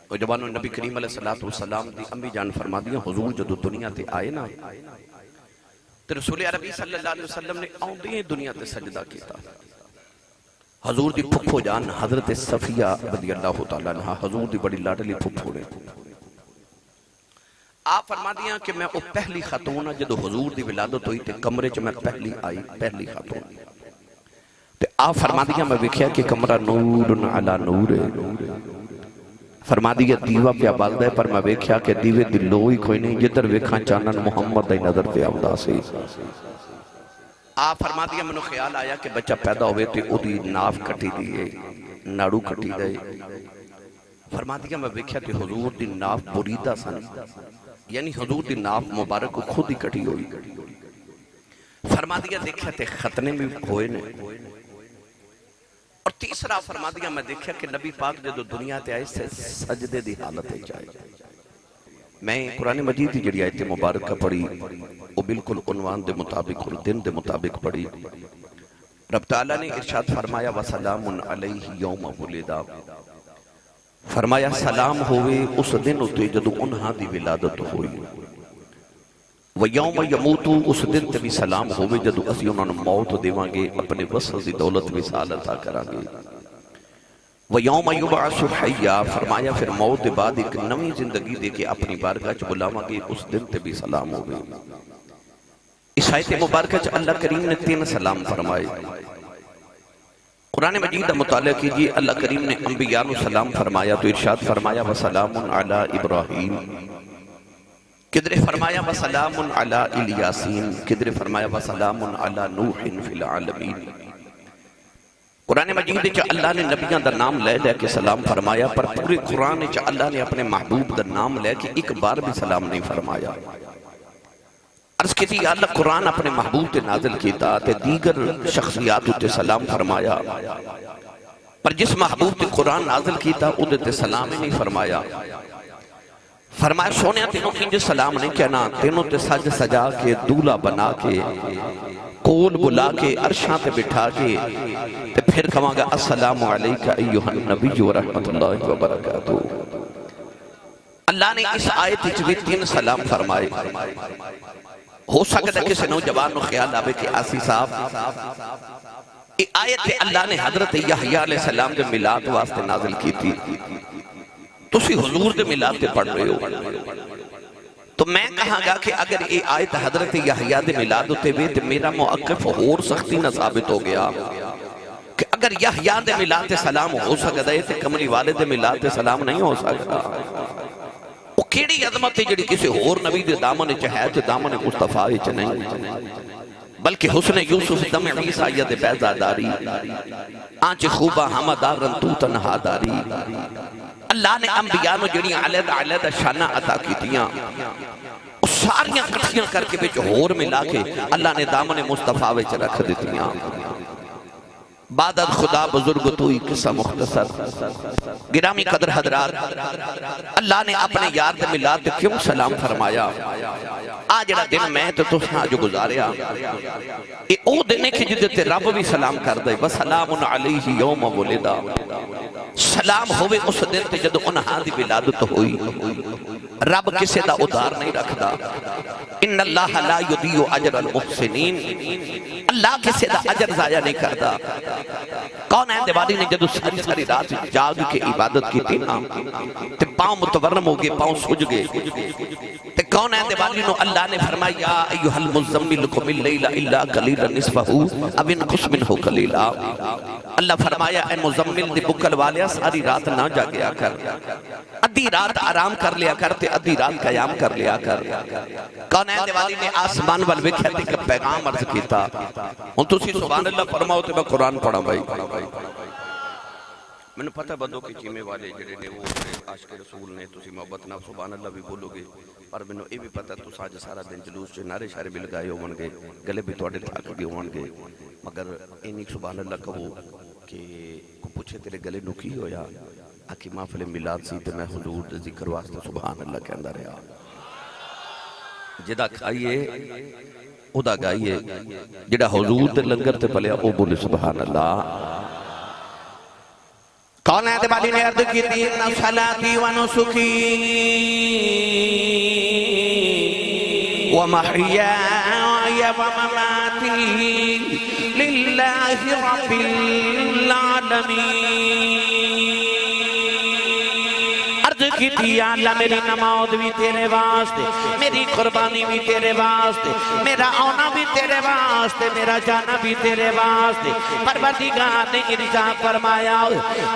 اور جبانو نبی کریم علیہ السلام دی امی جان فرما دیا حضور جدو دنیا تے آئے نا تو رسول عربی صلی اللہ علیہ وسلم نے آؤں دنیا تے سجدہ کیتا. حضور دی پھپھو جان حضرت صفیہ رضی اللہ تعالیٰ عنہ حضور دی بڑی لاڈلی پھپھو نے. آپ فرما دیا کہ میں او پہلی خاتون جدو حضور دی ولادت ہوئی تے کمرے چ میں پہلی آئی پہلی خاتون. تے آپ فرما دیا میں ویکھیا کہ کمرہ نور علی نور ہے. فرما دیا دیوہ پہ آباد ہے پر میں ویکھیا کہ دیوے دلوئی کوئی نہیں جدر ویکھاں چانن محمد دی نظر پہ آبدا سی. آپ فرما دیا منو خیال آیا کہ بچہ پیدا ہوئے تے او دی ناف کٹی دیئے ناڑو کٹی دے. فرما دیا میں ویکھیا کہ حضور دی ناف بریدہ سن یعنی حضور دی ناف مبارک کو خود ہی کٹی ہوئی. فرما دیا دیکھیا تے ختنے میں ہوئے نے. اور تیسرا فرما دیا میں دیکھیا کہ نبی پاک جدو دنیا تے آئے سے سجدے دی حالت ہے جائے. میں قرآن مجید دی جڑی آیت مبارکہ پڑھی وہ بالکل عنوان دے مطابق اور دن دے مطابق پڑھی. رب تعالیٰ نے ارشاد فرمایا وَسَلَامٌ عَلَيْهِ يَوْمَ وُلِدَ. فرمایا سلام ہوئے اس دن ہوتے جدو انہاں دی ولادت ہوئی. وَيَوْمَ يَمُوتُ اس دن تے بھی سلام ہوئے جدو اسی انہوں نے موت دیواں گے اپنے وصل دی دولت وصال عطا کران گے. وَيَوْمَ يُبْعَثُ حَيًّا فرمایا پھر موت دے بعد ایک نئی زندگی دے کے اپنی بارگاہ چ بلاواں گے اس دن تے بھی سلام ہوئے. اس آیت مبارکہ چ اللہ کریم نے 3 سلام فرمائے. قرآن مجید مطالعہ کیجئے اللہ کریم نے انبیاء کو سلام فرمایا تو ارشاد فرمایا وَسَلَامٌ عَلَىٰ إِبْرَاهِيمَ. کدھر فرمایا وَسَلَامٌ عَلَىٰ إِلْيَاسِينَ. کدھر فرمایا وَسَلَامٌ عَلَىٰ نُوحٍ فِي الْعَالَمِينَ. قرآن مجید چا اللہ نے نبیان دا نام لے لے کے سلام فرمایا پر پورے قرآن چا اللہ نے اپنے محبوب دا نام لے کے ایک بار بھی سلام نہیں فرمایا. عرض کی تھی اللہ قرآن اپنے محبوب تے نازل کیتا تے دیگر شخصیات تے سلام فرمایا پر جس محبوب تے قرآن نازل کیتا ادھے تے سلام ہی نہیں فرمایا. فرمایا سونیا تینوں کنجے سلام نہیں کہنا تینوں تے سج سجا کے دولہ بنا کے کول بلا کے عرشاں تے بٹھا کے تے پھر کہاں گا السلام علیکہ ایوہ النبی ورحمت اللہ وبرکاتہ. اللہ نے اس آیت بھی 3 سلام فرمائے. ہو سکتا ہے کسی نوجوان نو خیال آوے کہ آسی صاحب یہ آیت اللہ نے حضرت یحییٰ علیہ السلام دے میلاد واسطے نازل کی تھی تو اسی حضور دے میلاد تے پڑھ رہے ہو. تو میں کہاں گا کہ اگر یہ آیت حضرت یحییٰ دے میلاد ہوتے ہوئے تو میرا موقف اور سختی نہ ثابت ہو گیا کہ اگر یحییٰ دے میلاد تے سلام ہو سکتا ہے تو کملی والے دے میلاد تے سلام نہیں ہو سکتا. وہ کیڑی عظمت ہے جڑی کسی اور نبی دے دامن چاہے تو دامن مصطفیٰ چ نہیں بلکہ حسن یوسف دم عیسیٰ ید بیزاداری آنچ خوبہ حمدار رنتو تنہاداری. اللہ نے انبیاء نو جڑیاں علیدہ علیدہ شانہ عطا کی دیاں ساریاں کٹھیاں کر کے بچ ہور ملا کے اللہ نے دامن مصطفیٰ وچ رکھ دیتیاں. بعدد خدا بزرگ توئی قصہ مختصر گرامی قدر حضرات اللہ نے اپنے یار دے میلاد تے کیوں سلام فرمایا. آج جڑا دن میں تو سنا جو گزاریا اے او دن ہے کہ جدے تے رب بھی سلام کر دے وَسَلَامٌ عَلَيْهِ يَوْمَ وُلِدَ. سلام ہوئے اس دن تے جدو انہاں دی ولادت ہوئی. رب کسے دا ادھار نہیں رکھدا. ان اللہ لا یضیع اجر المحسنین. اللہ کسے دا اجر ضائع نہیں کردا. کون ہے دیوالی نے جدو ساری ساری رات جاگ کے عبادت کی تھی نا تے پاؤں متورم ہو گئے پاؤں سج گئے تے کون ہے دیوالی نو اللہ نے فرمایا یا ایوہ المزمل قم اللیل الا قلیلا نصفہ اب انقص منہ قلیلا. اللہ فرمایا اے مزمل دی بکل والیا ساری رات نہ جاگیا کر ادھی رات آرام کر لیا کر تے ادھی رات قیام کر لیا کر. کون ہے دیوالی نے آسمان والوکھے تے کہ پیغام عرض کیتا ہن تسی سبحان اللہ فرماؤ تے میں قرآن پڑھا بھائی. میں نے پتہ بندوں کی چیمے والے جڑے نے وہ عاشق رسول نے تسی محبت نہ سبحان اللہ بھی بولو گے پر میں نے یہ بھی پتہ تو ساج سارا دن جلوس چ نعرے شعرے بھی لگائے ہون گے گلے بھی تواڈے تھک گئے ہون گے مگر اینی سبحان اللہ کہو کہ کو پوچھے تیرے گلے نو کی ہویا آکی محفل میلاد سی تے میں حضور دے ذکر واسطے سبحان اللہ کہندا رہا. جدا کھائیے او دا گائیے جڑا حضور دے لنگر تے پلیا او بولے سبحان اللہ. کونین والی نے عرض کی تھی ان صلاتی و نسکی و محیای و مماتی للہ رب العالمین کی تھی یا اللہ میری نماز بھی تیرے واسطے، میری قربانی بھی تیرے واسطے، میرا آنا بھی تیرے واسطے، میرا جانا بھی تیرے واسطے۔ پروردگار نے ارشاد فرمایا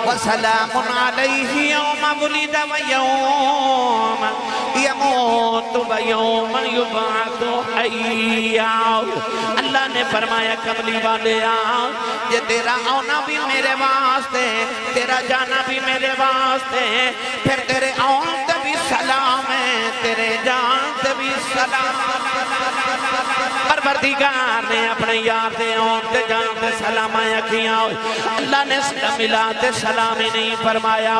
وَسَلَامٌ عَلَيْهِ يَوْمَ وُلِدَ وَيَوْمَ يَمُوتُ وَيَوْمَ يُبْعَثُ حَيًّا۔ اللہ نے فرمایا کملی والے یہ تیرا آنا بھی میرے واسطے، تیرا جانا بھی میرے واسطے، پھر تیرے آن تے بھی سلام ہے، تیرے جان تے بھی سلام۔ پروردگار نے اپنے یار دے آن تے جان تے سلام آیا کیا اللہ نے ملا تے سلام ہی نہیں فرمایا۔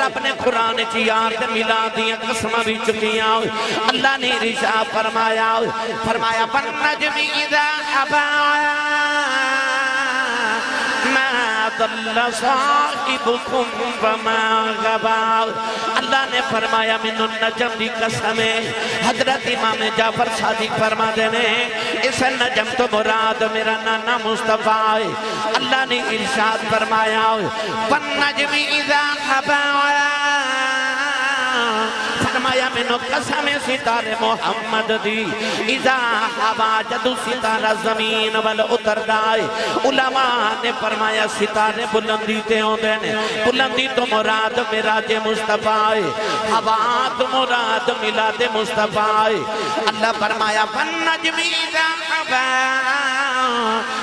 رب نے قرآن کی یار تے ملا دیا قسمہ بھی چکیا۔ اللہ نے ارشاد فرمایا وَالنَّجْمِ إِذَا هَوَىٰ مَا ضَلَّ صَاحِبُكُمْ وَمَا غَوَىٰ۔ اللہ نے فرمایا من النجم بھی قسم ہے۔ حضرت امام جعفر صادق فرما دینے اس نجم تو مراد میرا نانا مصطفیٰ ہے۔ اللہ نے ارشاد فرمایا وَالنَّجْمِ إِذَا هَوَىٰ فرمایا منو قسم ستارے محمد دی اذا ہوا جدو ستارہ زمین وال اتر دائے۔ علماء نے فرمایا ستارے بلندی تے ہوں دینے، بلندی تو مراد میراج مصطفیٰ ہے، ہوا تو مراد ملاد مصطفیٰ ہے۔ اللہ فرمایا وَالنَّجْمِ إِذَا هَوَىٰ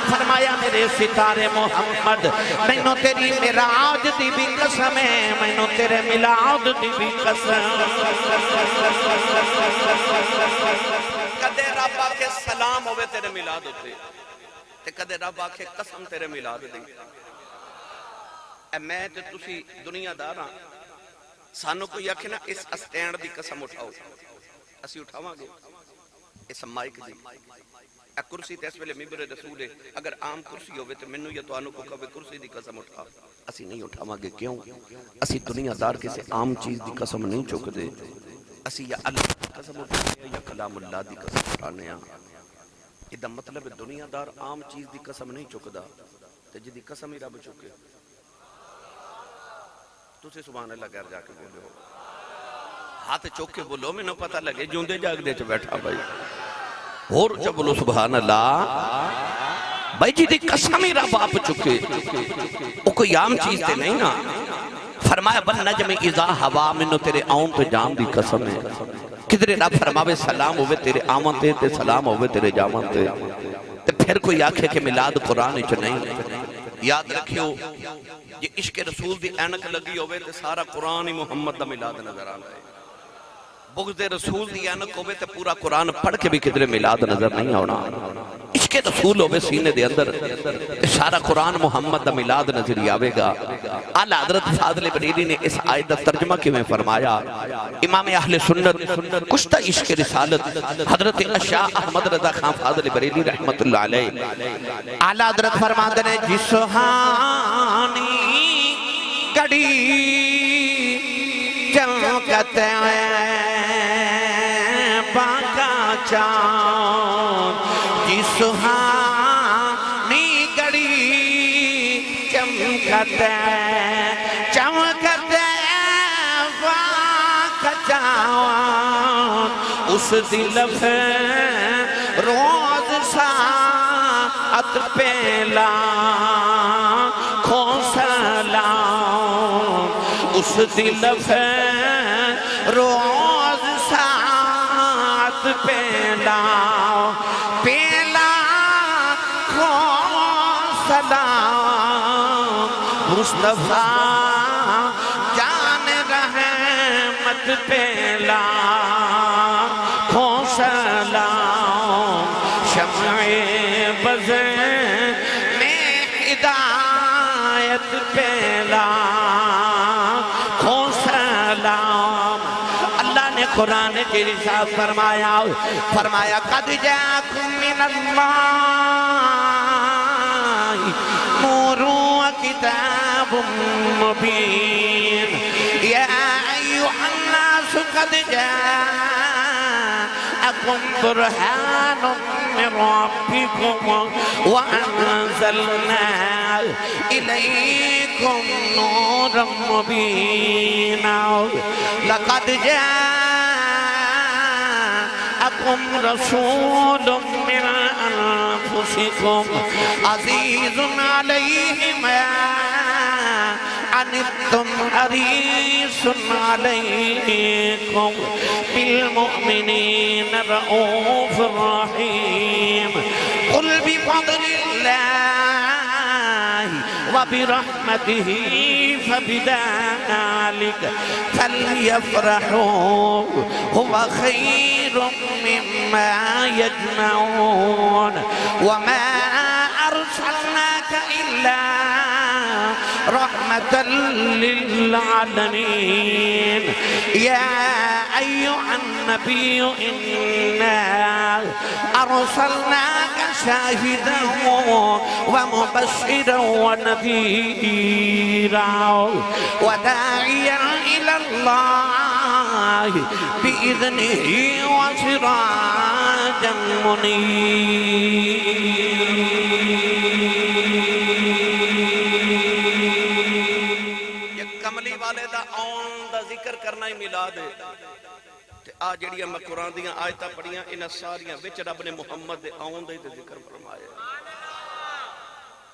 فرمایا میرے ستارے محمد میں نو تیری میراج دی بھی قسم ہے، میں نو تیرے ملاد دی بھی قسم۔ کدے رب آکھے سلام ہوئے تیرے ملاد ہوتے تے کدے رب آکھے قسم تیرے ملاد دی۔ اے میں تے تسی دنیا داراں سانو کوئی آکھے نا اس اسٹینڈ دی قسم اٹھاؤ، اسی اٹھاواں گے اس مائک دی۔ اے کرسی تے اس ویلے ممبر رسول ہے، اگر عام کرسی ہوئے تو منو یا تو آنو کو کہے کرسی دی قسم اٹھا، اسی نہیں اٹھاواں گے۔ کیوں؟ اسی دنیا دار کسی عام چیز دی قسم نہیں چک دے، اسی یا اللہ دی قسم اٹھانے یا کلام اللہ دی قسم اٹھانے ہیں۔ یہ مطلب دنیا دار عام چیز دی قسم نہیں چکدا تے جدی قسم ہی رب چکے تو سے سبحان اللہ کہہ جا کے بولو، ہاتھ چوک کے بولو، میں نو پتہ لگے جوندے جاگ دے چ بیٹھا بھائی اور جب بولو سبحان اللہ بھائی جی دی قسم ہی رب آپ چکے، وہ کوئی عام چیز تے نہیں نا۔ فرمایا وَالنَّجْمِ إِذَا هَوَىٰ منو تیرے آن تو جام دی قسم ہے۔ کدھرے رب فرماوے سلام ہوئے تیرے آمن تے تے سلام ہوئے تیرے جامن تے تے پھر کوئی آکھے کہ ملاد قرآن اچھ نہیں۔ یاد رکھیو یہ عشق رسول دی اینک لگی ہوئے تے سارا قرآن ہی محمد دا ملاد نظر آنا ہے۔ بغض رسول دی اینک ہوئے تے پورا قرآن پڑھ کے بھی کدھرے ملاد نظر نہیں ہونا۔ عشق رسول ہوئے سینے دے اندر تے سارا قرآن محمد دا ملاد نظر آوے گا۔ اعلیٰ حضرت فاضل بریلی نے اس آیت دا ترجمہ کی میں فرمایا امام اہل سنت کشتہ عشق رسالت حضرت اشاہ احمد رضا خان فاضل بریلی رحمت اللہ علیہ اعلیٰ حضرت فرماتے ہیں جس سہانی گڑی چمکتے باقا چاند جس سہانی گڑی چمکتے باقا چاند اس دل پہ روز ساعت پہلا کھو سلام اس دل پہ روز ساعت پہلا کھو سلام مصطفیٰ جان رحمت پہلا کھو سلام شمع بزر میں ہدایت پہلا کھو سلام۔ اللہ نے قرآن کی رسالت فرمایا قد جاءکم من اللہ نور و كتاب مبين يا أيها الناس قد جاءكم برهان من ربكم وأنزلنا إليكم نورا مبينا لقد جاءكم رسول من أنفسكم عزيز عليه ما عنتم حريص عليكم بالمؤمنين رؤوف رحيم قل بفضل الله وبرحمته فبذلك فليفرحوا هو خير مما يجمعون وما أرسلناك إلا رحمة للعالمين يا أيها النبي إنا أرسلناك شاهدا ومبشرا ونذيرا وداعيا إلى الله بإذنه وسراجا منيرا ذکر کرنا ہی میلاد ہے آ جڑیاں میں قرآن دیاں آیتاں پڑھیاں انہاں ساریاں وچ رب نے محمد دے آؤں دے ذکر فرمایا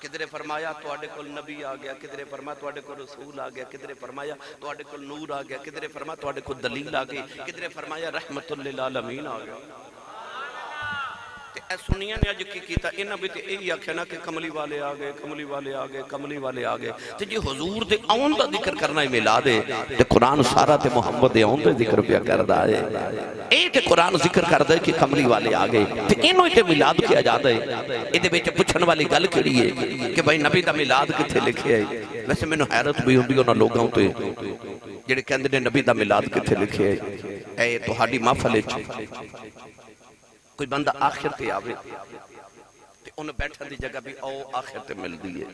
کدھرے فرمایا تواڈے کول نبی آ گیا کدھرے فرمایا تواڈے کول رسول آ گیا کدھرے فرمایا تواڈے کول نور آ گیا کدھرے فرمایا تواڈے کول دلیل آ گئی کدھرے فرمایا رحمت للعالمین آ گیا اے سنیاں نے اج کی کیتا انہاں بھی تے یہی آکھیا نا کہ کملی والے آ گئے کملی والے آ گئے کملی والے آ گئے تے جی حضور دے آؤن دا ذکر کرنا ہی میلاد ہے تے قرآن سارا تے محمد دے آؤن دا ذکر پیا کردا ہے اے تے قرآن ذکر کردا ہے کہ کملی والے آ گئے تے اینوں تے میلاد کیا جاتا ہے اے دے وچ پوچھن والی گل کیڑی ہے کہ بھائی نبی دا میلاد کتھے لکھیا ہے ویسے مینوں حیرت بھی ہوندی انہاں لوگاں تے جڑے کہندے نے نبی دا میلاد کتھے لکھیا ہے اے تہاڈی محفل وچ کوئی بندہ آخر تے آوے تے انہیں بیٹھن دی جگہ بھی او آخر تے مل دیئے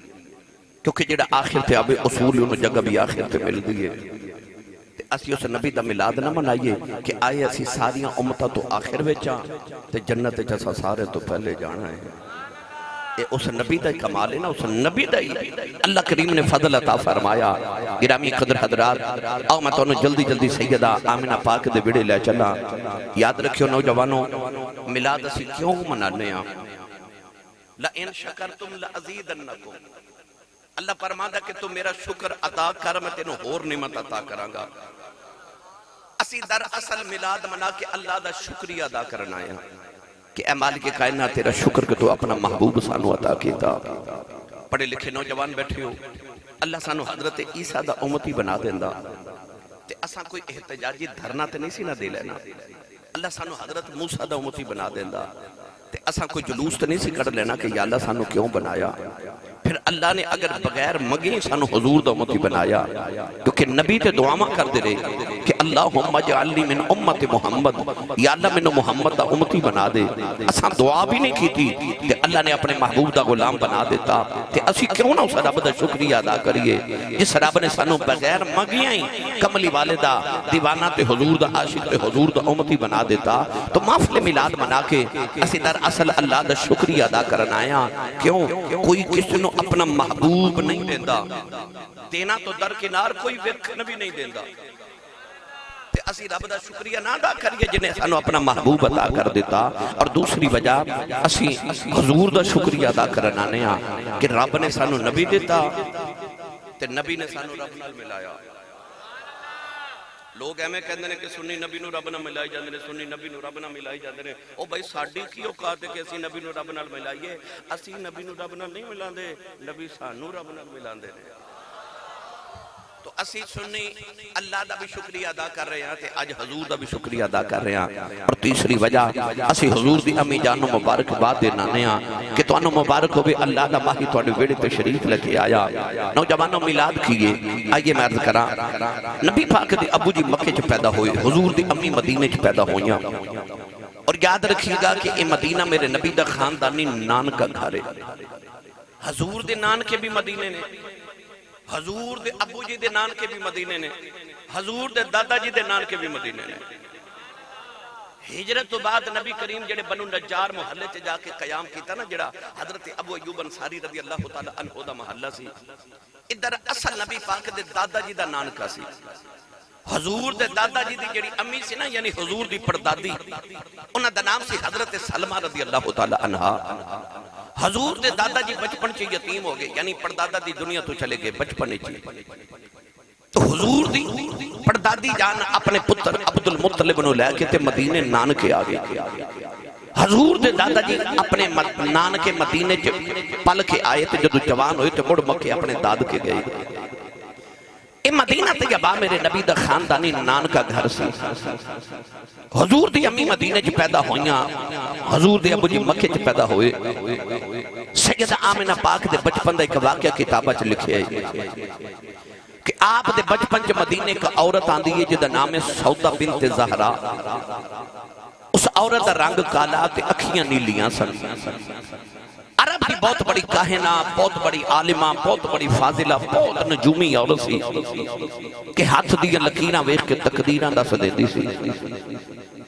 کیونکہ جڑا آخر تے آوے اصول انہیں جگہ بھی آخر تے مل دیئے تے اسی اس نبی دا میلاد نہ منائیے کہ آئے اسی ساریاں امتہ تو آخر وچا تے جنت جیسا سارے تو پہلے جانا ہے اس نبی دا کمال ہے نا اس نبی دا ہی اللہ کریم نے فضل عطا فرمایا گرامی قدر حضرات آؤ میں تو انہوں جلدی جلدی سیدہ آمنہ پاک دے بڑے لے چلا یاد رکھیو نوجوانوں میلاد اسی کیوں منانے ہیں لَإِن شَكَرْتُمْ لَأَزِيدَنَّكُمْ اللہ فرماتا کہ تم میرا شکر عطا کر میں تینوں اور نعمت عطا کرانگا اسی در اصل میلاد منا کے اللہ دا شکریہ ادا کرنا ہے کہ اے مالک کائنات تیرا شکر کہ تو اپنا محبوب سانو عطا کیتا پڑھے لکھے نوجوان بیٹھے ہو اللہ سانو حضرت عیسیٰ دا امتی بنا دیندہ تے اساں کوئی احتجاجی دھرنا تے نہیں سی نہ دے لینا اللہ سانو حضرت موسیٰ دا امتی بنا دیندہ تے اساں کوئی جلوس تے نہیں سی کر لینا کہ یا اللہ سانو کیوں بنایا پھر اللہ نے اگر بغیر مگیں سانو حضور دا امتی بنایا کیونکہ نبی تے دعاما کر دے رہے کہ اللہم اجعلنی من امت محمد یا اللہ من محمد دا امتی بنا دے اساں دعا بھی نہیں کی تھی کہ اللہ نے اپنے محبوب دا غلام بنا دیتا کہ اسی کیوں نہ اس رب دا شکریہ ادا کریے جس رب نے سانو بغیر مگیاں ہی کملی والدہ دیوانہ تے حضور دا عاشق تے حضور دا امتی بنا دیتا تو محفل میلاد منا کے اسی در اصل اللہ دا شکریہ ادا کرنا آیا کیوں کوئی کسی نو اپنا محبوب نہیں دیندہ دینا تو درکنار کوئی ویکھن بھی نہیں دیندہ تے اسی رب دا شکریہ نہ ادا کریے جنہیں سانو اپنا محبوب عطا کر دیتا اور دوسری وجہ اسی حضور دا شکریہ ادا کرنا نیا کہ رب نے سانو نبی دیتا تے نبی نے سانو رب نال ملایا لوگ ایمیں کہندے نے کہ سنی نبی نو رب نہ ملائی جاندے نے سنی نبی نو رب نہ ملائی جاندے نے او بھائی ساڈی کی اوقات ہے کہ اسی نبی نو رب نال ملائیے اسی نبی نو رب نال نہیں ملاندے نبی سانو رب نال ملاندے نے تو اسی سنی اللہ دا بھی شکریہ ادا کر رہے ہیں تے آج حضور دا بھی شکریہ ادا کر رہے ہیں اور تیسری وجہ اسی حضور دی امی جانو مبارک بات دینا نیا کہ تو انو مبارک ہوئے اللہ دا ماہی تو انو ویڑے تشریف لگے آیا نوجوانوں میلاد کیے آئیے میں عرض کرا نبی پاک دی ابو جی مکے چ پیدا ہوئے حضور دی امی مدینے چ پیدا ہوئیاں اور یاد رکھیے گا کہ اے مدینہ میرے نبی دا خاندانی نان کا گھر ہے حضور دے نان کے بھی مدینے نے حضور دے ابو جی دے نانکے بھی مدینے نے، حضور دے دادا جی دے نانکے بھی مدینے نے۔ ہجرت تو بعد نبی کریم جڑے بنو نجار محلے چ جا کے قیام کیتا نا، جڑا حضرت ابو ایوب انصاری رضی اللہ تعالی عنہ دا محلہ سی، ادھر اصل نبی پاک دے دادا جی دا نانکا سی۔ حضور دے دادا جی دی جڑی امی سی نا، یعنی حضور دی پردادی، انہاں دا نام سی حضرت سلمہ رضی اللہ تعالی عنہ۔ حضور دے دادا جی بچپن چ یتیم ہو گئے، یعنی پردادا دی دنیا تو چلے گئے بچپن چ۔ تو حضور دی پردادی جان اپنے پتر عبدالمطلب نو لے کے تے مدینے نانکے آ گئے۔ حضور دے دادا جی اپنے نانکے مدینے چ پل کے آئے تے جدو جوان ہوئے تے مڑ مکے اپنے داد کے گئے۔ اے مدینہ طیبہ میرے نبی دا خاندانی نانکا گھر سی۔ حضور دی امی مدینہ چ پیدا ہوئیاں، حضور دے ابو جی مکے چ پیدا ہوئے۔ سیدہ آمنہ پاک دے بچپن دا ایک واقعہ کتابہ چ لکھے کہ آپ دے بچپن چ مدینے کا عورت آندی ہے جدا نام ہے سودہ بنت زہرا۔ اس عورت دا رنگ کالا تے اکھیاں نیلیاں سن۔ عرب کی بہت بڑی کاہنہ، بہت بڑی عالمہ، بہت بڑی فاضلہ، بہت نجومی عورت سی کہ ہاتھ دیا لکیراں ویکھ کے تقدیراں دس دیندی سی۔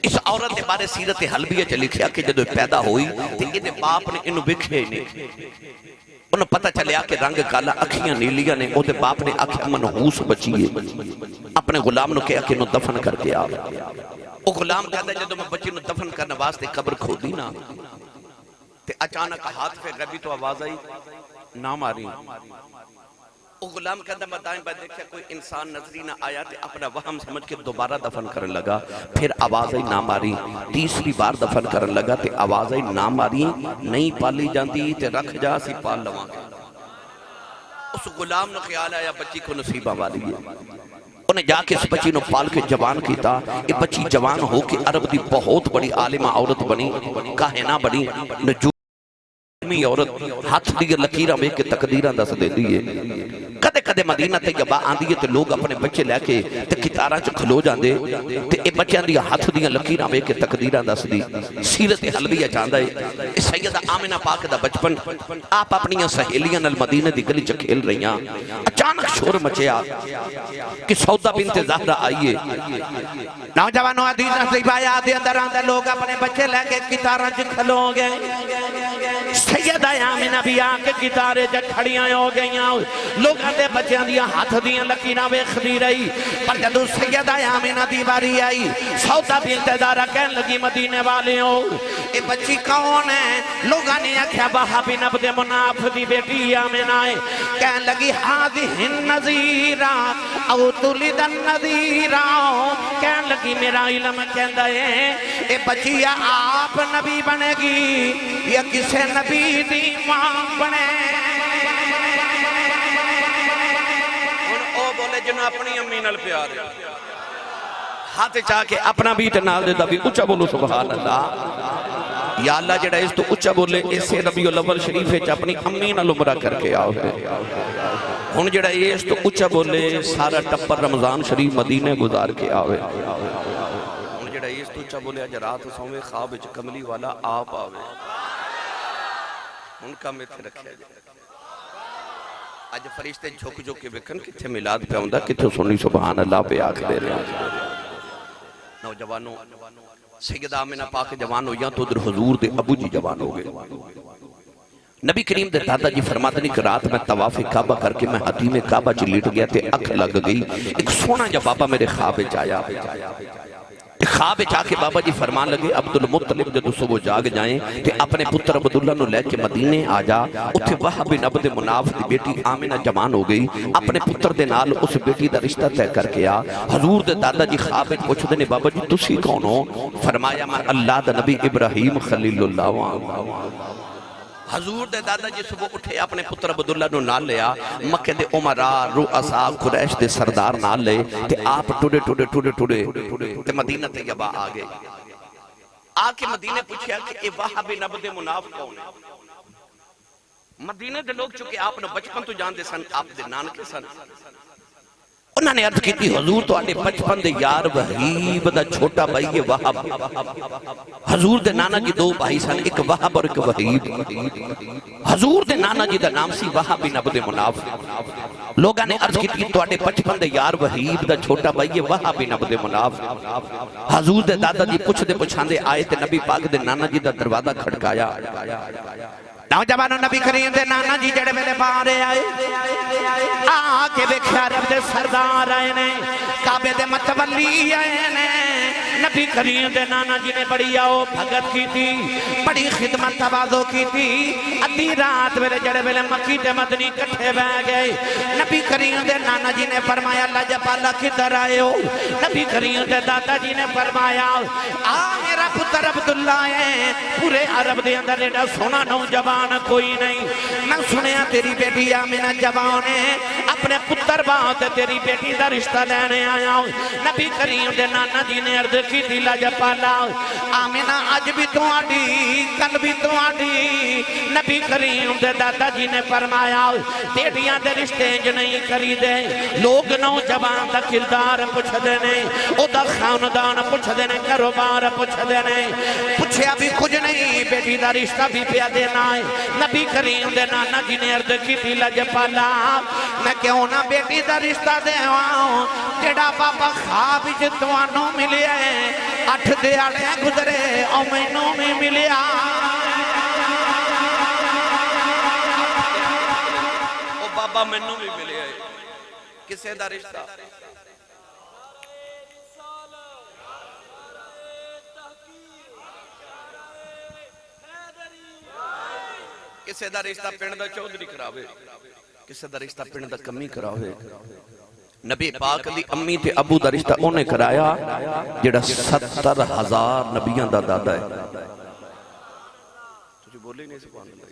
اس عورت دے بارے سیرت حلبیہ چ لکھیا کہ جدو پیدا ہوئی تے یہ باپ نے انہوں ویکھے نہیں، انہوں پتہ چلیا کہ رنگ کالا اکھیاں نیلیاں نے، او دے باپ نے آکھیا منحوس بچیے، اپنے غلام نو کہا کہ انہوں دفن کر کے آ۔ او غلام کہتا ہے جدو میں بچی نو دفن کرنے واسطے قبر کھو دی نا تے اچانک ہاتھ پہ غیبی تو آواز آئی نہ ماری۔ او غلام کہتا میں دائیں بائیں دیکھا کوئی انسان نظری نہ آیا تے اپنا وہم سمجھ کے دوبارہ دفن کرنے لگا، پھر آواز آئی نہ ماری، تیسری بار دفن کرنے لگا تے آواز آئی نہ ماری، نہیں پالی جاندی تے رکھ جا سی پال لواں گے۔ اس غلام نے خیال آیا بچی کو نصیبہ والی ہے، انہیں جا کے اس بچی نو پال کے جوان کیتا۔ یہ بچی جوان ہو کے عرب دی بہت بڑی عالمہ عورت بنی، کاہنہ بنی، نجومی عورت، ہاتھ دی لکیراں ویکھ کے تقدیراں دس دیندی ہے۔ کدے کدے مدینہ طیبہ آندی ہے تے لوگ اپنے بچے لے کے تے کتاراں چ کھلو جاندے تے اے بچیاں دی ہاتھ دیاں لکیراں ویکھ کے تقدیراں دس دی۔ سیرت حلبیہ چاہندا ہے سیدہ آمنہ پاک دا بچپن، آپ اپنیاں سہیلیاں نال مدینہ دی گلی چ کھیل رہیاں، اچانک شور مچیا کہ سودہ بنت زہرا آئیے۔ نوجوانوں حدیث طیبہ دے اندر آندے لوگ اپنے بچے لے کے کتاراں چ کھلو گئے۔ سیدہ آمنہ بھی آ کے کتارے چ کھڑیاں ہو گئیاں، لوگاں دے بچیاں دیاں ہاتھ دیاں لکیراں ویکھدی رہی۔ پر جدوں سیدہ آمنہ دی باری آئی، سودہ بنت زہرا کہن لگی مدینے والیوں اے بچی کون ہے؟ لوگاں نے آکھیا وہب بن عبد مناف دی بیٹی آمنہ ہے۔ کہن لگی ہذہ النذیرہ او تلد النذیرہ، کہن لگی میرا علم کہندا ہے اے بچی یا آپ نبی بنے گی یا کسے نبی دی ماں بنے۔ جنہوں اپنی امی نال پیار ہے، ہاتھ چاہ کے اپنا بیٹ نال دے دا بھی اچھا بولو سبحان اللہ۔ یا اللہ جڑا اس تو اچھا بولے اسے ربیع الاول شریف ہے اپنی امی نال عمرہ کر کے آؤ ہے۔ ہن جڑا اس تو اچھا بولے سارا ٹپر رمضان شریف مدینے گزار کے آوے۔ ہن جڑا اس تو اچھا بولے اج رات سویں خواب وچ کملی والا آپ آوے، ان کا میتھے رکھیا جائے۔ آج فرشتے جھک جھک کے ویکھن کتھے میلاد پہ ہوندا، کتھے سنی سبحان اللہ پہ آکھ دے رہے ہیں۔ نوجوانوں سیدہ آمنہ پاک جوان ہویاں تو ادھر حضور دے ابو جی جوان ہو گئے۔ نبی کریم دے دادا جی فرماتے ہیں کہ رات میں طواف کعبہ کر کے میں حتیم کعبہ چ لیٹ گیا تے اکھ لگ گئی، ایک سونا جا بابا میرے خواب وچ آیا۔ خواب وچ آ کے بابا جی فرمان لگے عبدالمطلب جدوں صبح جاگ جائیں تے اپنے پتر عبداللہ نو لے کے مدینے آ جا۔ اتھے وہب بن عبد مناف دی بیٹی آمنہ جوان ہو گئی، اپنے پتر دے نال اس بیٹی دا رشتہ طے کر کے آ۔ حضور دے دادا جی خواب وچ پوچھدے نے بابا جی تسی کون ہو؟ فرمایا میں اللہ دا نبی ابراہیم خلیل اللہ ہاں۔ حضور دے دادا جی صبح اٹھے اپنے پتر عبداللہ نو نال لیا، مکہ دے عمراء رؤساء قریش دے سردار نال لے تے آپ ٹوڑے تے مدینہ طیبہ آ گئے۔ آ کے مدینہ پوچھیا کہ اے وہب بن عبد مناف کون ہے؟ مدینہ دے لوگ چونکہ آپ نے بچپن تو جان دے سن، آپ دے نانکے سن، انہوں نے عرض کی تھی حضور تو آنے بچپن دے یار وحیب دا چھوٹا بھائی ہے وہب. حضور دے نانا جی دو بھائی سن، ایک وہب اور ایک وحیب. حضور دے نانا جی دا نام سی وہب بن عبد مناف. لوگاں نے عرض کی تھی تو آنے بچپن دے یار وحیب دا چھوٹا بھائی ہے وہب بن عبد مناف. حضور دے دادا جی پچھ دے پچھاندے آئے تے نبی پاک دے نانا جی دا دروازہ کھڑکایا. نوجوانوں نبی کریم دے نانا جی جڑے میرے بارے آئے آکے دیکھا رب دے سردار آئے نے، کعبے دے متولی آئے نے. نبی کریم دے نانا جی نے بڑی آؤ بھگت کی تھی، بڑی خدمت توازو کی تھی. ادھی رات میرے جڑے میرے مکی تے مدنی کٹھے بہ گئے. نبی کریم دے نانا جی نے فرمایا لاجپالا کدھر آئے ہو؟ نبی کریم دے دادا جی نے فرمایا میرا پتر عبداللہ ہے، پورے عرب دے اندر ایڈا سونا نوجوان کوئی نہیں. میں سنیا تیری بیٹی آمینہ جوان ہے، اپنے پتر بات تیری بیٹی دا رشتہ لینے آیا ہوں. نبی کریم دے نانا جی نے عرض کی تھی لاجپالا آمینہ آج بھی تو آڈی کل بھی تو آڈی. نبی کریم دے دادا جی نے فرمایا بیٹیاں دے رشتے انج نہیں کری دے. لوگ نوجوان دا کردار پوچھ دینے، او دا خاندان پوچھ دینے، کاروبار پوچھ دینے. پوچھے ابھی کچھ نہیں، بیٹی دا رشتہ بھی پیا دینا ہے. نبی کریم دے نانا جی نے عرض کی تھی لاجپالا میں کیوں نہ بیٹی دا رشتہ دے آؤں جڑا بابا خواب جتوانوں ملے 8 دیہاڑے گزرے او مینوں میں ملیا. او بابا مینوں بھی ملے کسے دا رشتہ؟ کسے دا رشتہ پنڈ دا چودھری کراوے، کسے دا رشتہ پنڈ دا کمی کراوے. نبی پاک دی امی تے ابو دا رشتہ انہیں کرایا جڑا 70,000 نبیاں دا دادا ہے. تجھے بولے نہیں سبحان اللہ.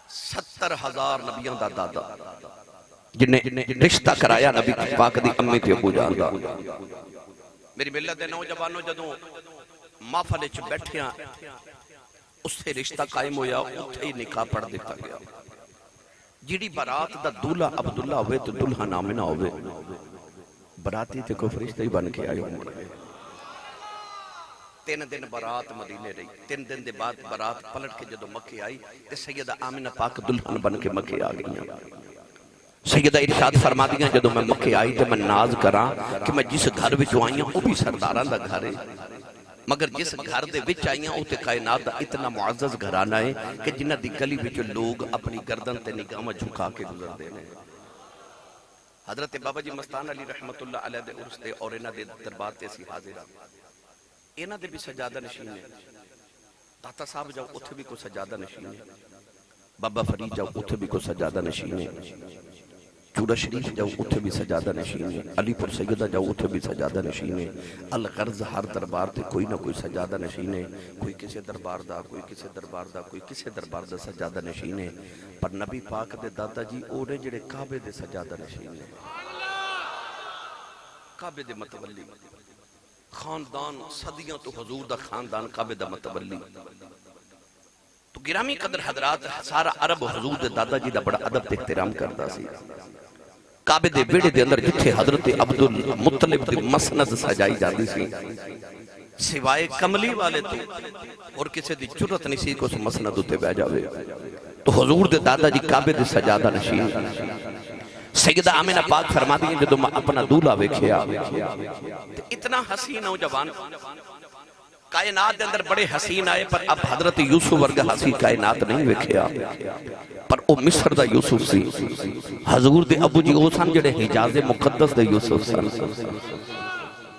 70,000 نبیاں دا دادا جنہیں رشتہ کرایا نبی پاک دی امی تے ابو جان دا. میری ملت دے نوجوانوں جدوں محفل وچ بیٹھیاں اس سے رشتہ قائم ہویا، اتھے ہی نکاح پڑھ دیتا گیا. جیڑی برات دا دولہ عبداللہ ہوئے تو دلہن آمنہ ہوئے. براتی تے کو فرشتہ ہی بن کے آئے ہوئے. 3 دن برات مدینے رہی. 3 دن دے بعد برات پلٹ کے جدو مکے آئی تے سیدہ آمنہ پاک دلہن بن کے مکے آ گئی. سیدہ ارشاد فرما دیا جدو میں مکے آئی تے میں ناز کراں کہ میں جس گھر وچ آئی ہوں وہ بھی سرداران دا گھر ہے، مگر جس گھر دے وچ آئیاں او تے کائنات دا اتنا معزز گھرانہ ہے کہ جنہ دی گلی وچ لوگ اپنی گردن تے نگاہ جھکا کے گزر دینے. حضرت بابا جی مستان علی رحمت اللہ علیہ دے عرس تے اور انہ دے دربار تے سی حاضرہ. انہ دے بھی سجادہ نشین ہے. داتا صاحب جاؤ اتھے بھی کوئی سجادہ نشین ہے. بابا فرید جاؤ اتھے بھی کوئی سجادہ نشین ہے. چورہ شریف جاؤ اتھے بھی سجادہ نشین ہے. علی پور سیدہ جاؤ اتھے بھی سجادہ نشین ہے. الغرض ہر دربار تے کوئی نہ کوئی سجادہ نشین ہے. کوئی کسے دربار دا، کوئی کسے دربار دا، کوئی کسے دربار دا سجادہ نشین ہے. پر نبی پاک دے دادا جی اوڑے جڑے کعبے دے سجادہ نشین ہے. کعبے دے متولی خاندان صدیاں تو حضور دا خاندان کعبے دا متولی. تو گرامی قدر حضرات سارا عرب حضور دے دادا جی دا بڑا ادب تے احترام کردا سی. کعبے دے بیڑے دے اندر جتھے حضرت عبدالمطلب دی مسند سجائی جاتی سی سوائے کملی والے تو اور کسی دی جرت نہیں سی کو اس مسند ہوتے بہ جاوے. تو حضور دے دادا جی کعبے دے سجادہ نشین. سیدہ آمنہ پاک فرما دی جدو میں اپنا دولہ ویکھیا اتنا حسین نوجوان کائنات دے اندر بڑے حسین آئے پر اب حضرت یوسف ورگا حسین کائنات نہیں ویکھیا. پر او مصر دا یوسف سی. حضور دے ابو جی او سن جڑے حجاز مقدس دے یوسف سن.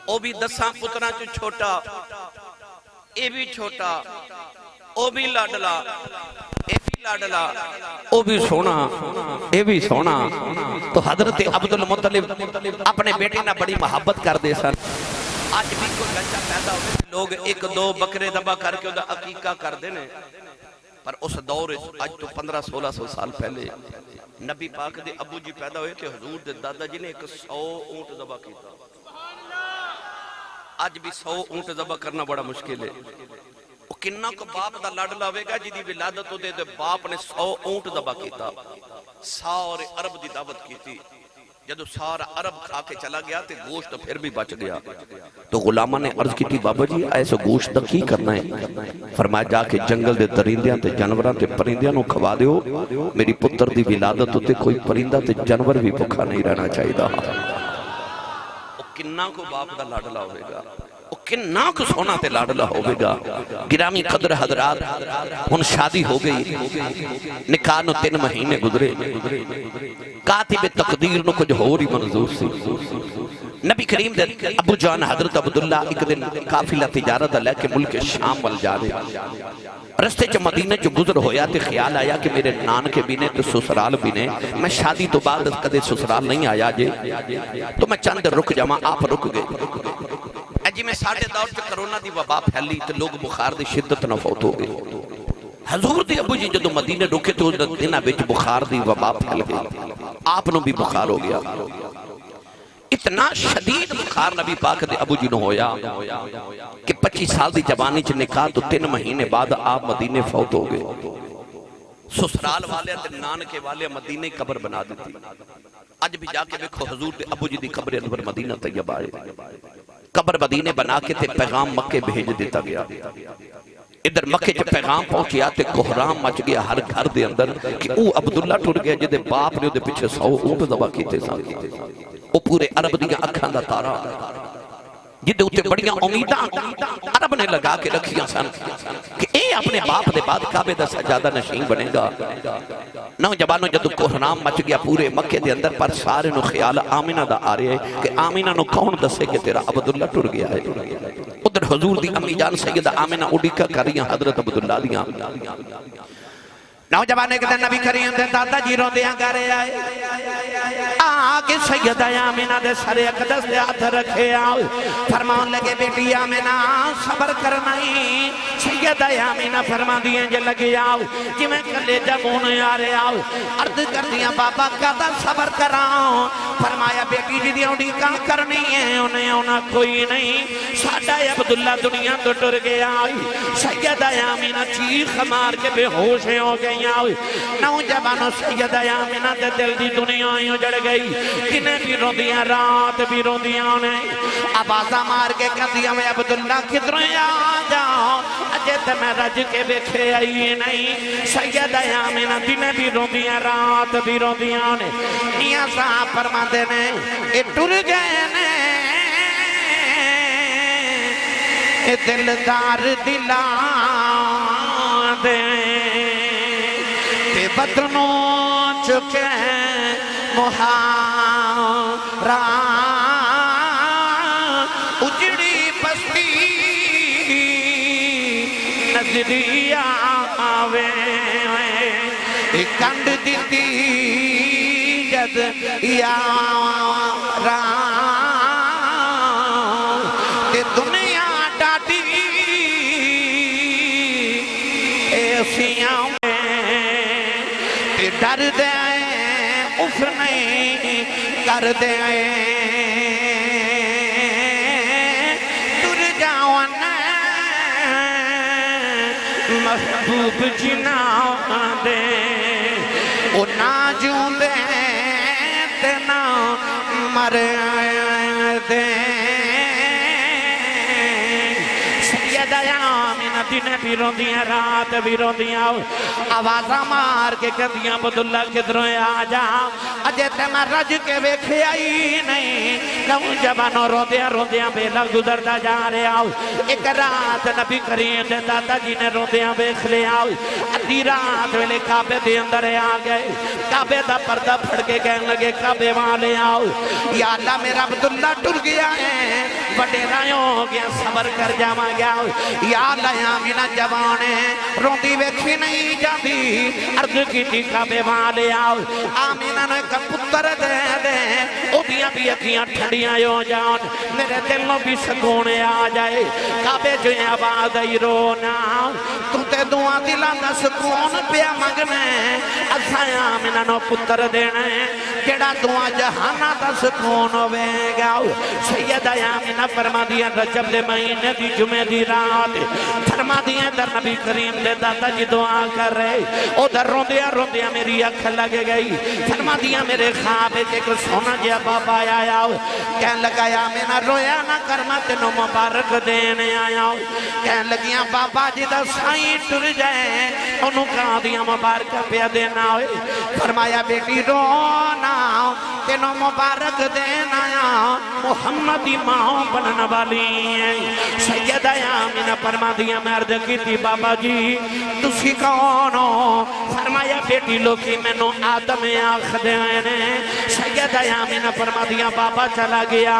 او بھی 10 پتراں چ چھوٹا، اے بھی چھوٹا، او بھی لاڈلا، اے بھی لاڈلا، او بھی سونا، اے بھی سونا. تو حضرت عبدالمطلب اپنے بیٹے نہ بڑی محبت کر دے سن. آج بھی کوئی بچہ پیدا ہوئے لوگ 1-2 بکرے دبا کر کے دا عقیقہ کر دینے. پر اس دور آج تو 1500-1600 سال پہلے نبی پاک دے ابو جی پیدا ہوئے تھے. حضور دے دادا جی نے 100 اونٹ ذبح کیتا. آج بھی 100 اونٹ ذبح کرنا بڑا مشکل ہے. وہ کنہ کو باپ دا لاڈلا ہوئے گا جی دی ولادت دے باپ نے 100 اونٹ ذبح کیتا. سارے عرب دی دعوت کی تھی. جدو سارا عرب کھا کے چلا گیا تے گوشت پھر بھی بچ گیا تو غلامہ نے عرض کی تھی بابا جی ایسا گوشت تک ہی کرنا ہے فرمایا جا کے جنگل دے درندیاں تے جانوراں تے پرندیاں نو کھوا دیو میری پتر دی ولادت ہوتے کوئی پرندہ تے جانور بھی بھوکا نہیں رہنا چاہیے دا کنہ کو باپ دا لاڈلا ہوئے گا کنہ کو سونا تے لاڈلا ہوئے گا گرامی قدر حضرات ان شادی ہو گئی نکاح نو 3 مہینے گزرے کاتب تقدیر نو کچھ ہو رہی منظور سی نبی کریم دے ابو جان حضرت عبداللہ ایک دن قافلہ تجارت لے کے ملک شام وال جا رہے رستے چ مدینہ چ گزر ہویا تے خیال آیا کہ میرے نانکے بھی نے تے سسرال بھی نے میں شادی تو بعد کدے سسرال نہیں آیا جے تو میں چند رک جاواں آپ رک گئے جی میں ساڑھے دور چ کرونا دی وبا پھیلی تے لوگ بخار دی شدت نہ فوت ہو گئے حضور دی ابو جی جدو مدینہ رکے تو دنہ بچ بخار دی وبا پھیل گئی آپ نو بھی بخار ہو گیا اتنا شدید بخار نبی پاک دے ابو جی نو ہویا کہ 25 سال دی جوانی چ نکاح تو 3 مہینے بعد آپ مدینے فوت ہو گئے سسرال والے تے نانکے والے مدینے قبر بنا دیتی اج بھی جا کے دیکھو حضور دے ابو جی دی قبر انور مدینہ طیبہ آئے قبر مدینے بنا کے تے پیغام مکے بھیج دیتا گیا ادھر مکے چ پیغام پہنچیا تے کوہرام مچ گیا ہر گھر دے اندر کہ او عبداللہ ٹر گیا جدے باپ نے دے پیچھے 100 اونٹ ذبح کیتے سن او پورے عرب دیاں اکھاں دا تارا جدے اتے بڑیاں امیداں عرب نے لگا کے رکھیاں سن کہ اے اپنے باپ دے بعد کعبے دا سجادہ نشین بنے گا نوجوانوں جدو کوہرام مچ گیا پورے مکے دے اندر پر سارے نو خیال آمینہ دا آ رہے ہیں کہ آمینہ نو کون دسے کہ تیرا عبداللہ ٹر گیا ہے ادھر حضور دی امی جان سیدہ آمینہ اڈیکہ کریاں حضرت عبداللہ دیاں نوجوانے کے دن نبی کریم دے دادا جی رو دیاں گارے آئے آگے سیدہ آمینہ دے سارے اقدس دے ہاتھ رکھے آؤ فرمان لگے بیٹی آمینہ صبر کرنائی سیدہ آمینہ فرمان دیاں جے لگے آؤ جی میں کلے جمون آرے آؤ عرض کر دیاں بابا کہتا صبر کراؤ فرمایا بیٹی جی دیاں اڈی کہاں کرنی ہے انہیں ہونا کوئی نہیں ساڑھا عبداللہ دنیا تو ٹر گیا سیدہ آمینہ چیخ مار کے بے ہوش ہو گئی نوجوانوں سیدہ آمینہ دے دل دی دنیا اجڑ گئی کنہیں بھی رو دیاں رات بھی رو دیاں انہیں آوازہ مار کے کہہ دیا میں عبداللہ کدھروں آ جاؤ اجے تے میں رج کے بیکھے آئی نہیں سیدہ آمینہ دنہیں بھی رو دیاں رات بھی رو دیاں انہیں نیاں صاحب فرما دینے اے ٹر گئے نے اے دلدار دلان دے بدنوں چکے محارا اجڑی بستی نظری آوے کنڈ دیتی جد یارا دنیا ڈاٹی ایسیاں ڈر دے اف نہیں کر دے تر جاؤن محبوب جنا دے او ناجوں دے تینا مر دے سیدہ آمینہ دن بھی رو دیاں رات بھی رو دیاں آوازہ مار کے کہدیاں عبداللہ کدھروں آ جا اجے تے میں رج کے بیکھے آئی نہیں نوجوانوں رو دیاں بیلا گزردا جا رہے آؤ ایک رات نبی کریم دے دادا جی نے رو دیاں بیکھ لے آؤ ادھی رات ویلے کعبے دے اندر آ گئے کعبے دا پردہ پھڑ کے کہنے لگے کعبے والے آؤ یا اللہ میرا عبداللہ ٹر گیا ہے بڑے رائیوں ہو گیا صبر کر جاما گیا یا اللہ آمینہ جوانے روندی ویکھی نہیں جاندی عرض کی تھی کعبے والے آؤ آمینہ نے کا پتر دے دے او دیاں بھی اکیاں ٹھڑیاں ہو جان میرے دلوں بھی سکونے آ جائے کعبے جو ہیں آباد ہی رونا تو تے دعا دلان دا سکون پیا مگنے اساں آمینہ نو پتر دینے جڑا دعا جہانا دا سکون ہوے گا سیدہ آمینہ فرما دیا رجب دے مہینے دی جمعے دی رات فرما دیا در نبی کریم دے دادا جی دعا کر رہے ادھر روندیا میری اکھ لگ گئی فرما دیا میرے خواب ایک سونا جیا بابا آیا کہن لگا آمینہ رویا نہ کرما تینوں مبارک دینے آیا کہن لگیاں بابا جی دا سائیں ٹر جائے انہوں کہا دیا مبارک پہ دینا ہوئے فرمایا بیٹی رونا تینوں مبارک دینا آیا محمدی ماں بننا والی ہیں سیدہ آمینہ فرما دیا مرد کی تھی بابا جی تسی کون ہو فرمایا بیٹی لوکی میں نو آدم آخ دینے سیدہ آمینہ فرما دیا بابا چلا گیا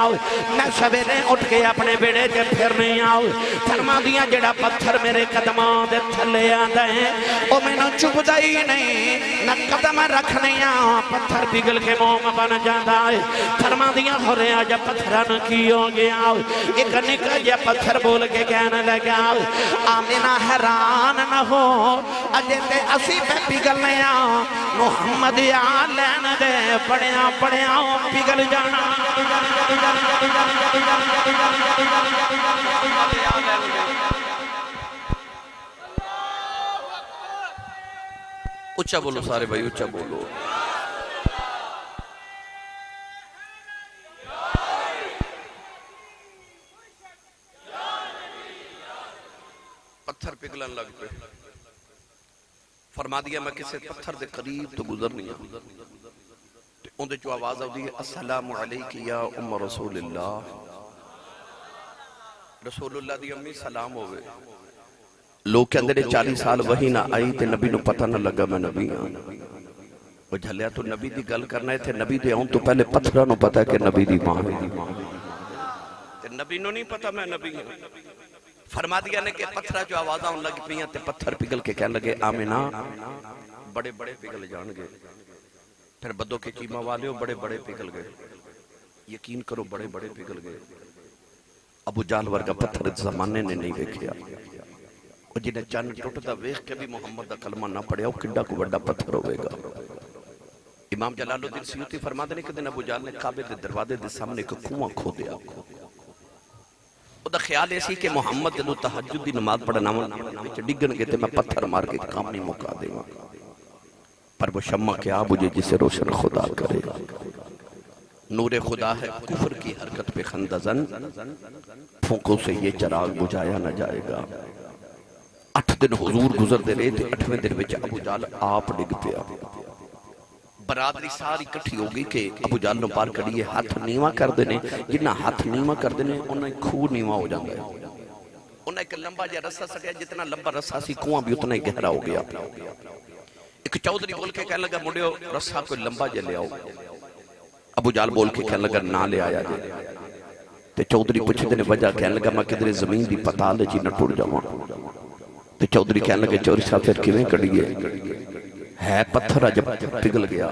میں سویرے اٹھ کے اپنے بیڑے کے پھر نہیں آؤ فرما دیا جڑا پتھر میرے قدموں دے تھلے آدھے ہیں او میں نو چپ دائی نہیں نہ قدم رکھنے آؤ پتھر پگل کے موم بن جاندہ ہے فرما دیا ہو رہے آجا پتھران کی ہو گیا ایک نکا جا پتھر بول کے کہنے لگا آمینہ حیران نہ ہو اجے تے اسی پہ پگلنے آؤ محمد آلین دے پڑیاں پگل جانا اچھا بولو سارے بھائی اچھا بولو پتھر پگلن لگ پہ فرما دیا میں کسے پتھر دے قریب تو گزر نہیں ہوں ان دے جو آواز آؤ دی السلام علیکی یا ام رسول اللہ رسول اللہ دی امی سلام ہوئے لوگ کہندے نے 40 سال وہی نہ آئی تے نبی نو پتہ نہ لگا میں نبی ہوں وہ جھلیا تو نبی دی گل کرنا ہے تھے نبی دے آؤں تو پہلے پتھرہ نو پتہ ہے کہ نبی دی ماں ہے تے نبی نو نہیں پتہ میں نبی ہوں فرما دیا نے کہ پتھرہ جو آواز آؤں لگ پیا تے پتھر پگل کے کہنے لگے آمینہ بڑے بڑے پگل جان گے پھر بدو کے چیمہ والے ہو بڑے بڑے پگل گئے یقین کرو بڑے بڑے پگل گئے ابو جہل کا پتھر زمانے نے نہیں دیکھیا اور جنہیں چند ٹوٹتا ویخ کے بھی محمد دا کلمہ نہ پڑھیا وہ کڈا کو بڑا پتھر ہوئے گا امام جلال الدین سیوطی فرما دینے کہ دن ابو جہل نے کعبے دے دروازے دے سامنے ایک کنواں کھو دیا وہ دا خیال ایسی کہ محمد دنو تہجد دی نماز پڑھنا ڈگن گئے تھے میں پتھر مار کے کام نہیں مکا دے گا پر وہ شمع کیا مجھے جسے روشن خدا کرے نور خدا ہے کفر کی حرکت پہ خندزن پھونکوں سے یہ چراغ بجھایا نہ جائے گا 8 دن حضور گزر دے رہے تھے 8ویں دن وچ ابو جہل آپ ڈگ پیا برادری ساری کٹھی ہوگی کہ ابو جہل نو پار کریے ہاتھ نیواں کر دینے جنہ ہاتھ نیواں کر دینے انہیں کھو نیواں ہو جاتا ہے انہیں ایک لمبا جا رسہ سٹیا جتنا لمبا رسہ سی کنواں بھی اتنا ہی گہرا ہو گیا ایک چودھری بول کے کہنے لگا مڑیو رسہ کوئی لمبا جا لے آؤ ابو جہل بول کے کہنے لگا نہ لے آیا جے تے چودھری پوچھتے نے وجہ کہنے لگا میں کدھر زمین دی پتال جی نہ ٹوٹ جاواں تے چودھری کہنے لگے چوری صاحب پھر کیویں کڈیے ہے پتھر جب پگھل گیا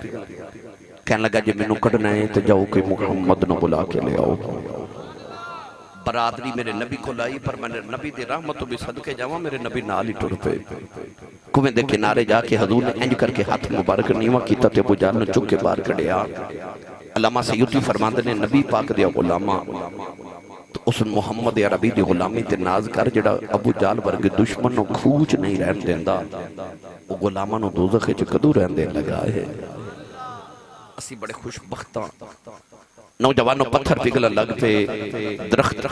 کہنے لگا جی مینوں کڈنا ہے تے جاؤ کہ محمد نو بلا کے لے آؤ برادری میرے نبی کو لائی پر میں نے نبی دی رحمت بھی صدقے جاواں میرے نبی نال ہی ٹر پے کنویں دے کنارے جا کے حضور نے انج کر کے ہاتھ مبارک نیواں کیتا تے ابو جہل نے چک کے باہر کڈیا علامہ سیوطی فرماندے نے نبی پاک دیا غلاماں تو اس محمد عربی دی غلامی تے ناز کر جڑا ابو جہل ورگے دشمن نو کھوچ نہیں رہن دیندا وہ غلاماں نو دوزخ وچ کدوں رہن دین لگا ہے اسی بڑے خوش بختاں نوجوانوں پتھر پگھلن لگ پے درخت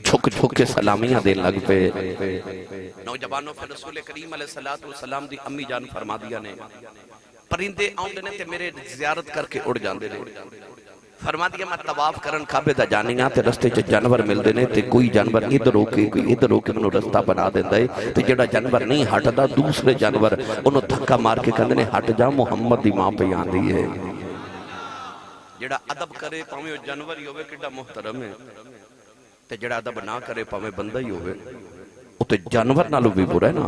چھک چھک کے سلامیاں دین لگ پے نوجوانوں پھر رسول کریم علیہ السلام دی امی جان فرما دیا نے پرندے آؤندے نے تے میرے زیارت کر کے اڑ جاندے نے فرما دیا میں طواف کرن کعبے دا جانی ہاں تے رستے چ جانور ملدے نے تے کوئی جانور ادھر ہو کے کوئی ادھر ہو کے انہوں رستہ بنا دیندا ہے تے جڑا جانور نہیں ہٹدا دوسرے جانور انہوں دھکا مار کے کہندے نے ہٹ جا محمد دی ماں پہ آندی ہے جڑا ادب کرے پاویں جانور ہی ہوے کڈا محترم ہے تے جڑا ادب نہ کرے پاویں بندہ ہی ہوے او تے جانور نالوں بھی برا ہے نا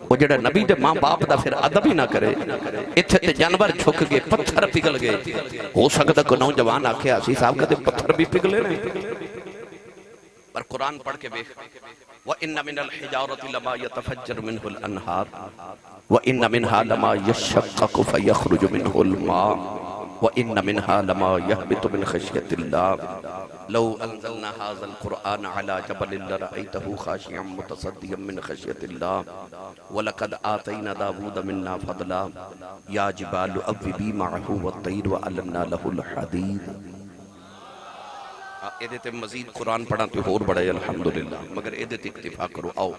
او جڑا نبی دے ماں باپ دا پھر ادب ہی نہ کرے ایتھے تے جانور چھک گئے پتھر پگھل گئے ہو سکدا کہ نوجوان آکھے اسی صاحب کہتے پتھر بھی پگھلے نے پر قرآن پڑھ کے دیکھ وَإِنَّ مِنَ الْحِجَارَةِ لَمَا يَتَفَجَّرُ مِنْهُ الْأَنْهَارُ وَإِنَّ مِنْهَا لَمَا يَشَّقَّقُ فَيَخْرُجُ مِنْهُ الْمَاءُ وَإِنَّ مِنْهَا لَمَا يَهْبِطُ مِنْ خَشْيَةِ اللَّهِ لَوْ أَنزَلْنَا هَذَا الْقُرْآنَ عَلَى جَبَلٍ لَرَأَيْتَهُ خَاشِعًا مُتَصَدِّعًا مِنْ خَشْيَةِ اللَّهِ وَلَقَدْ آتَيْنَا دَاوُودَ مِنَّا فَضْلًا يَا جِبَالُ أَوِّبِي مَعَهُ وَالطَّيْرَ وَأَلَنَّا لَهُ الْحَدِيدَ۔ ایدے تے مزید قرآن پڑھا تو اور بڑا ہے الحمدللہ، مگر ایدے تے اکتفا کرو۔ آؤ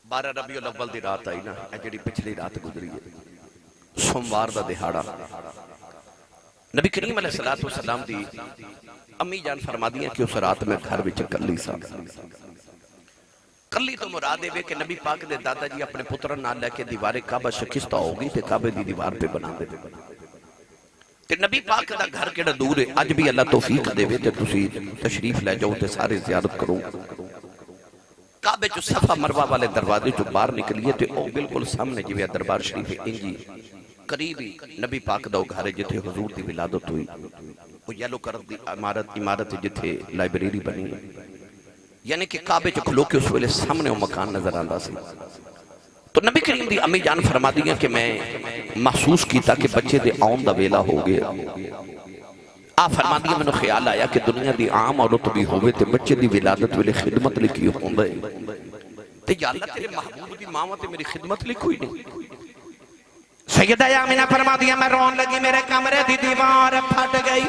12 ربیع الاول دی رات آئی نا، جڑی پچھلی رات گزری ہے، سوموار دا دہاڑا۔ نبی کریم علیہ السلام دی امی جان فرما دیا کہ اس رات میں گھر وچ کلی سا۔ کلی تو مراد ہے کہ نبی پاک دے دادا جی اپنے پترن نال لے کے دیوار کعبہ شکستہ ہوگی تے کعبے دی دیوار پہ بنا دے تے نبی پاک دا گھر کیڑا دور ہے، اج بھی اللہ توفیق دے تے تسی تشریف لے جاؤ تے سارے زیارت کرو۔ کعبے جو صفا مروہ والے دروازے جو باہر نکلیے تے او بالکل سامنے جویں دربار شریف انجی قریبی نبی پاک دا گھر ہے جتھے حضور دی ولادت ہوئی، وہ یلو کرد دی عمارت جتھے لائبریری بنی ہے، یعنی کہ کعبے جو کھلو کے اس ویلے سامنے وہ مکان نظر آندا سی۔ تو نبی کریم دی امی جان فرما دیا کہ میں محسوس کیتا کہ بچے دے آن دا ویلا ہو گیا۔ آپ فرما دیا میں نے خیال آیا کہ دنیا دی عام عورت بھی ہوئے تے بچے دی ولادت ویلے خدمت لکھی ہوں دے تے یا اللہ تیرے محبوب دی ماں تے میری خدمت لکھی نہیں۔ سیدہ آمینہ فرما دیا میں رون لگی، میرے کمرے دی دیوار پھٹ گئی،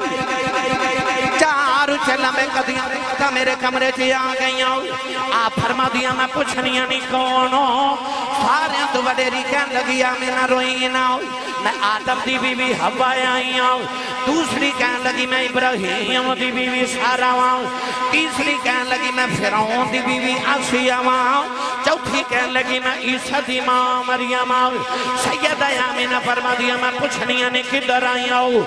چار چلمے قدیاں تا میرے کمرے چی آ گئی ہوں۔ آپ فرما دیا میں پوچھنیا نہیں کونوں، سارے تو وڈیری کہن لگی آمینہ روئی نہ ہوں، میں آدم دی بی بی حوا آئی ہوں، دوسری کہن لگی میں ابراہیم دی بی بی سارا ہوں، تیسری کہن لگی میں فرعون دی بی بی آسیہ ہوں، چوتھی کہن لگی میں عیسیٰ دی ماں مریم ہوں۔ سیدہ آمینہ فرما دیا میں پوچھنیا نے کدھر آئی ہوں،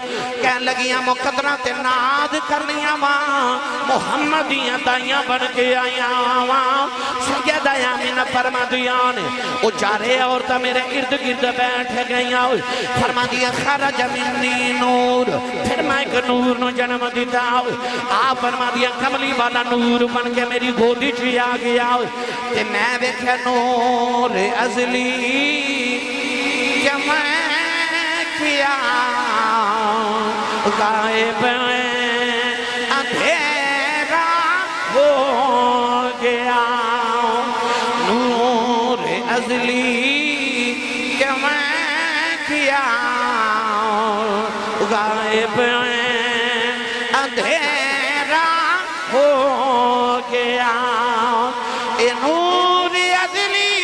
کہن لگیاں مقدرات ناد کرنیاں ماں محمدیاں دائیاں بن کے آئی ہوں۔ سیدہ آمینہ فرما دیا نے او چارے عورتہ میرے ارد گرد بیٹھ گئی ہوں۔ فرما دیا خرج منی نور، پھر میں ایک نور نو جنم دیتا ہوں۔ آپ فرما دیا کملی والا نور بن کے میری گودی چی آ گیا ہوں، کہ میں بیکھے نور ازلی کہ میں کیا غائب اندھیرا ہو گیا، نور ازلی کہ میں کیا غائب اندھیرا ہو گیا، اے نور ازلی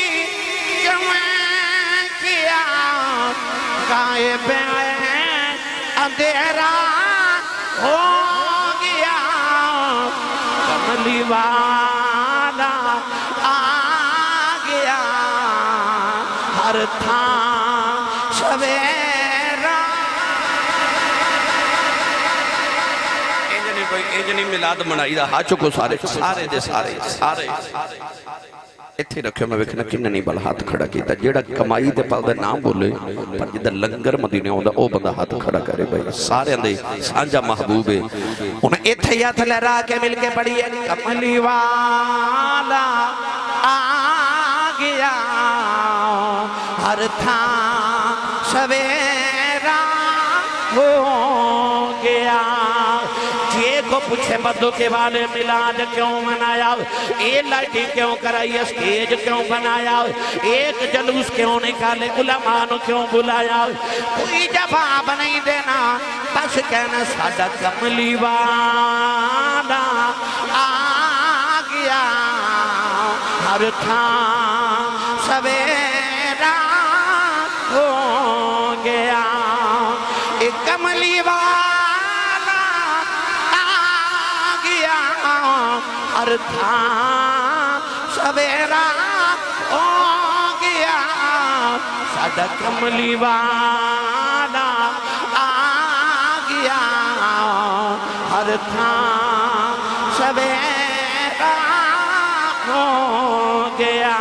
کہ میں کیا غائب اندھیرا ہو گیا، کملی والا آ گیا، ہر تھاں سویرا۔ انجنی میلاد منائی دا ہاں چکو سارے دے سارے اتھے رکھے میں ویکھنا کنہ نہیں بل ہاتھ کھڑا کیتا، جیڑا کمائی دے پاؤ دے نام بولے پر جدہ لنگر مدینے ہوندہ او بندہ ہاتھ کھڑا کرے بھائی، سارے اندے سانجا محبوب ہے۔ انہیں اتھے یا تھے لہرا کے مل کے پڑھی ہے، کملی والا آ گیا، ہر تھاں سویرا ہو گیا، کو پوچھے بدو کے والے ملاد کیوں منایا، اے لائٹی کیوں کرائی، اسٹیج کیوں بنایا، ایک جلوس کیوں نکالے، علماء کیوں بلایا، کوئی جواب نہیں دینا، بس کہنا سادہ کملی والا آ گیا، ہر تھاں سویرا ہو گیا، ایک کملی والا ہر تھاں سویرا ہو گیا، سادہ کملی والا آ گیا، ہر تھاں سویرا ہو گیا،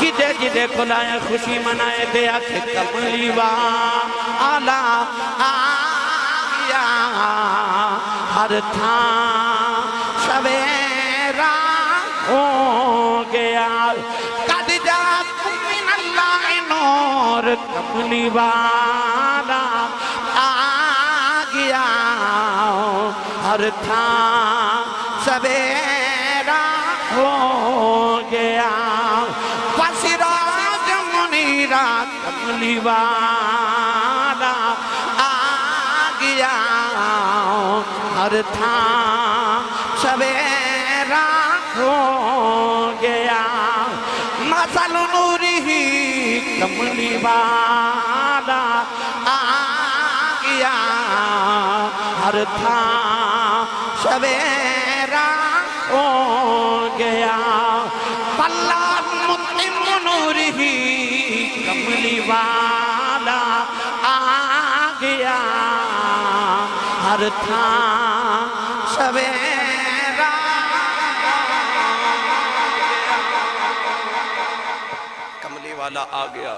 جدے جدے کھلائے خوشی منائے دے آکھے کملی والا آ گیا، ہر تھاں سویرا ہو گیا، قد جاءکم من اللہ نور، کملی والا ہر تھان سویرا ہو گیا سراج منیرہ کملی والا آ گیا ہر تھان سویرا ہو گیا مثل نورہ کملی والا آ گیا ہر تھان سویرا ہو گیا اللہ متم نورہ کملی والا آ گیا ہر تھان سویرا کملی والا آ گیا